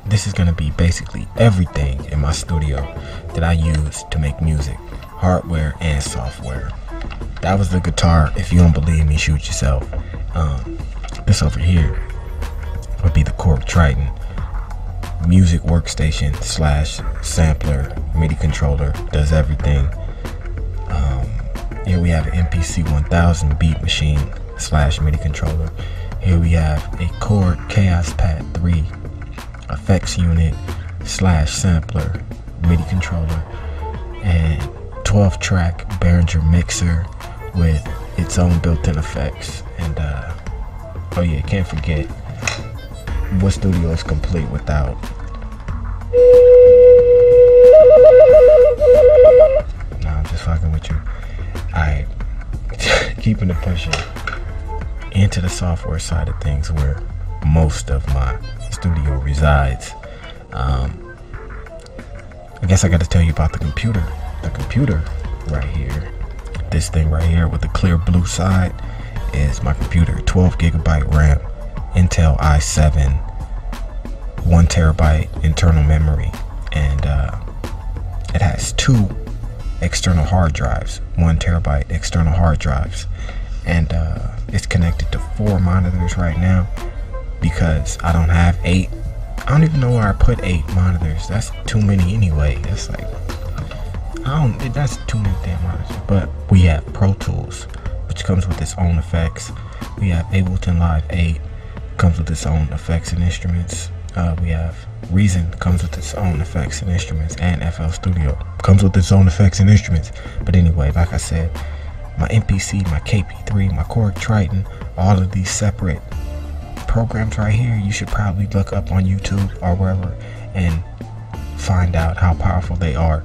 this is gonna be basically everything in my studio that I use to make music, hardware and software. That was the guitar. If you don't believe me, shoot yourself. This over here would be the Korg Triton music workstation slash sampler, MIDI controller, does everything. Here we have an MPC 1000 beat machine slash MIDI controller. Here we have a Korg Chaos Pad 3 effects unit slash sampler, MIDI controller, and 12 track Behringer mixer with its own built-in effects. And oh yeah, can't forget, what studio is complete without I'm just fucking with you. Alright, keeping it pushing into the software side of things, where most of my studio resides. I guess I got to tell you about the computer. The computer right here, this thing right here with the clear blue side, is my computer. 12 gigabyte RAM, Intel i7, 1 terabyte internal memory, and it has 2 external hard drives, 1 terabyte external hard drives, and it's connected to 4 monitors right now because I don't have 8. I don't even know where I put 8 monitors. That's too many anyway. That's like, that's too many damn monitors. But we have Pro Tools, which comes with its own effects. We have Ableton Live 8, comes with its own effects and instruments. We have Reason, comes with its own effects and instruments, and FL Studio comes with its own effects and instruments. But anyway, like I said, my MPC, my KP3, my Korg Triton, all of these separate programs right here, you should probably look up on YouTube or wherever and find out how powerful they are.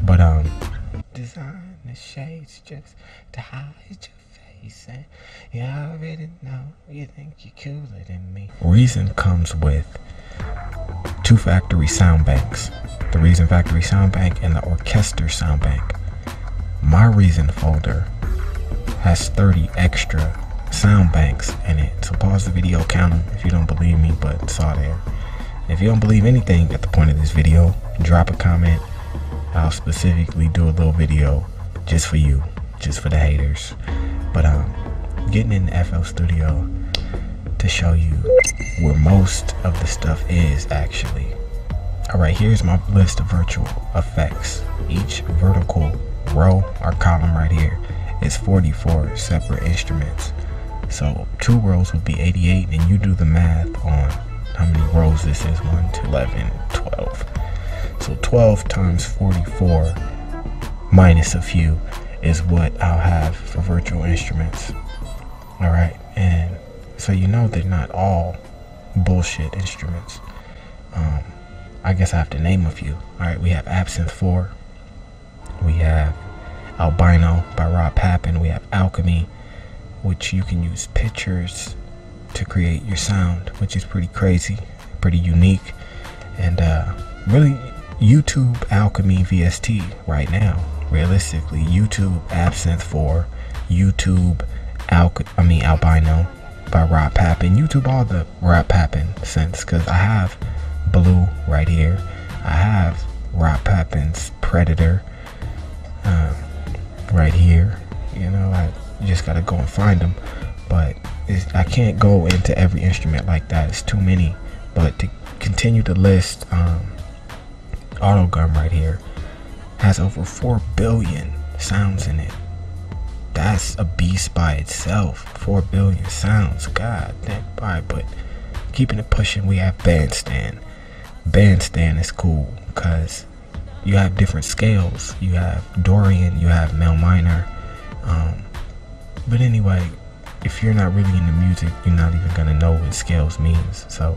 But design the shades just to hide your face, and you already know you think you're cooler than me. Reason comes with 2 factory sound banks, the Reason factory sound bank and the Orchestra sound bank. My Reason folder has 30 extra sound banks in it. So pause the video, count them if you don't believe me, but it's all there. And if you don't believe anything at the point of this video, drop a comment. I'll specifically do a little video just for you, just for the haters. But getting in the FL Studio to show you where most of the stuff is actually. Alright, here's my list of virtual effects. Each vertical row or column right here is 44 separate instruments. So 2 rows would be 88, and you do the math on how many rows this is. 1 to 11, 12. So 12 times 44 minus a few is what I'll have for virtual instruments. Alright, and so you know they're not all bullshit instruments. I guess I have to name a few. Alright, we have Absinthe 4. We have Albino by Rob Papin. We have Alchemy, which you can use pictures to create your sound, which is pretty crazy, pretty unique. And really, YouTube Alchemy VST right now. Realistically, YouTube Absinthe 4, YouTube Albino by Rob Papin, YouTube all the Rob Papin synths, because I have Blue right here. I have Rob Papin's Predator right here. You know, I just gotta go and find them, but I can't go into every instrument like that. It's too many. But to continue the list, Autogun right here has over 4 billion sounds in it. That's a beast by itself. 4 billion sounds, god damn. But keeping it pushing, we have Bandstand. Bandstand is cool because you have different scales. You have Dorian, you have Mel Minor. But anyway, if you're not really into music, you're not even gonna know what scales means. So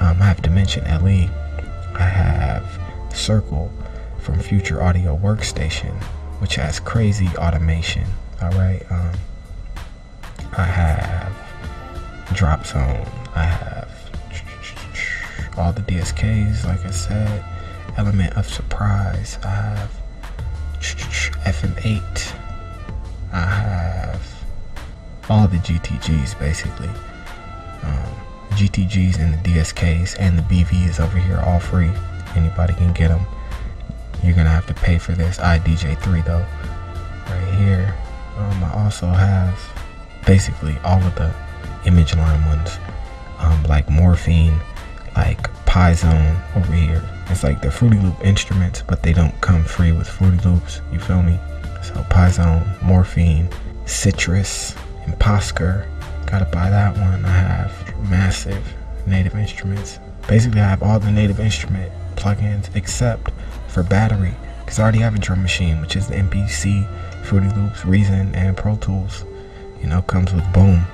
I have Dimension LE. I have Circle from Future Audio Workstation, which has crazy automation. Alright, I have Drop Zone. I have all the DSKs, like I said. Element of Surprise. I have FM8. I have all the GTGs basically. GTGs and the DSKs and the BVs over here, all free. Anybody can get them. You're gonna have to pay for this iDJ3 though. Right here, I also have basically all of the image line ones, like Morphine, like Pyzone over here. It's like the Fruity Loop instruments, but they don't come free with Fruity Loops, you feel me? So Pyzone, Morphine, Citrus, Imposker, gotta buy that one. I have massive Native Instruments. Basically I have all the Native Instrument plugins except for battery, because I already have a drum machine, which is the MPC, Fruity Loops, Reason, and Pro Tools. You know, comes with Boom.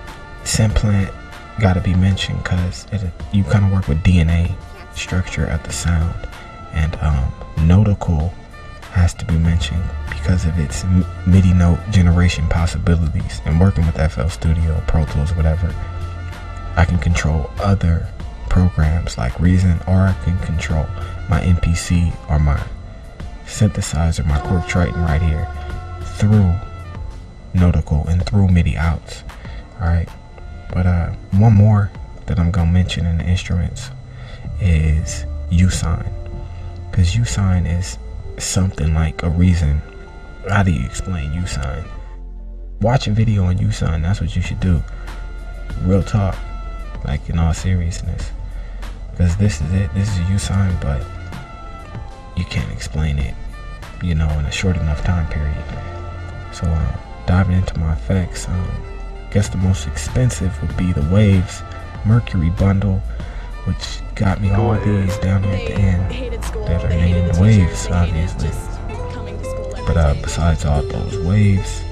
Symplant gotta be mentioned because you kind of work with DNA structure of the sound, and Notical has to be mentioned because of its MIDI note generation possibilities. And working with FL Studio, Pro Tools, whatever, I can control other programs like Reason, or I can control my MPC or my synthesizer, my Korg Triton right here through Notical and through MIDI outs. Alright, but one more that I'm gonna mention in the instruments is U-Sign, because U-Sign is something like a Reason. How do you explain U-Sign? Watch a video on U-Sign, that's what you should do. Real talk, like in all seriousness, because this is it. This is U-Sign, but you can't explain it, you know, in a short enough time period. So diving into my effects, I guess the most expensive would be the Waves Mercury bundle, which got me all these down here at the end that are named Waves, obviously. But besides all those Waves,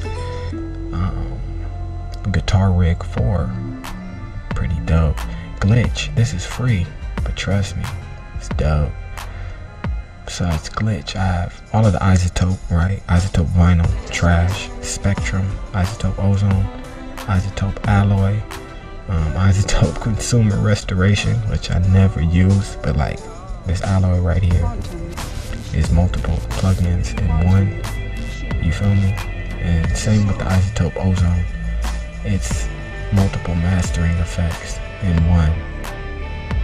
Guitar Rig 4, pretty dope. Glitch, this is free, but trust me, it's dope. Besides Glitch, I have all of the Isotope, right? Isotope Vinyl, Trash, Spectrum, Isotope Ozone, Isotope Alloy, Isotope Consumer Restoration, which I never use, but like this Alloy right here is multiple plugins in one, you feel me? And same with the Isotope Ozone, it's multiple mastering effects in one.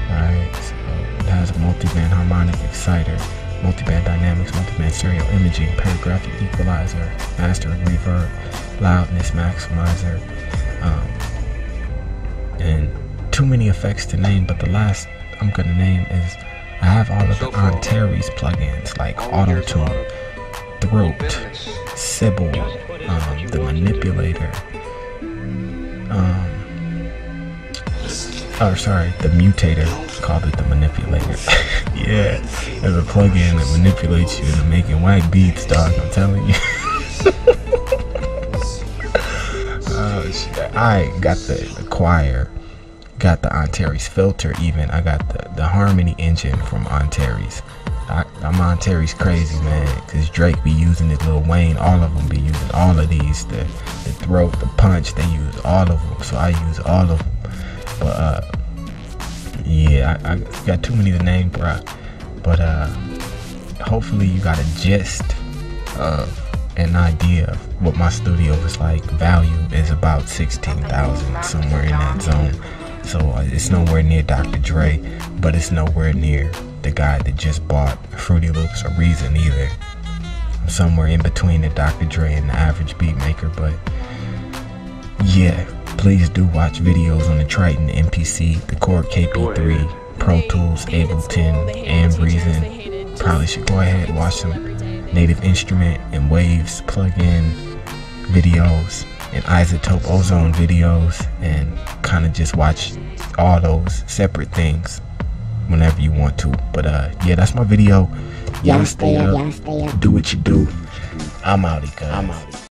Alright, so it has a multi-band harmonic exciter, multi-band dynamics, multi-band stereo imaging, paragraphic equalizer, mastering reverb, loudness maximizer, and too many effects to name, but the last I'm gonna name is I have all of the Antares plugins like Auto Tune, Throat, Sybil, the Manipulator, the Mutator, called it the Manipulator. Yeah, there's a plugin that manipulates you into making whack beats, dog, I'm telling you. I got the choir, got the Antares filter even, I got the harmony engine from Antares. I'm Antares crazy, man, because Drake be using it, Lil Wayne, all of them be using all of these, the Throat, the Punch, they use all of them, so I use all of them. But yeah, I got too many to name, bro. But hopefully you got a gist of an idea of what my studio is like. Value is about 16,000, somewhere in that zone. So it's nowhere near Dr. Dre, but it's nowhere near the guy that just bought Fruity Loops or Reason either. I'm somewhere in between the Dr. Dre and the average beat maker. But yeah, please do watch videos on the Triton, the MPC, the Korg KP3, Pro Tools, Ableton, and Reason. Probably should go ahead and watch some Native Instrument and Waves plugin videos and Isotope Ozone videos, and kind of just watch all those separate things whenever you want to. But yeah, that's my video. Y'all stay up, do what you do. I'm outie, cuz.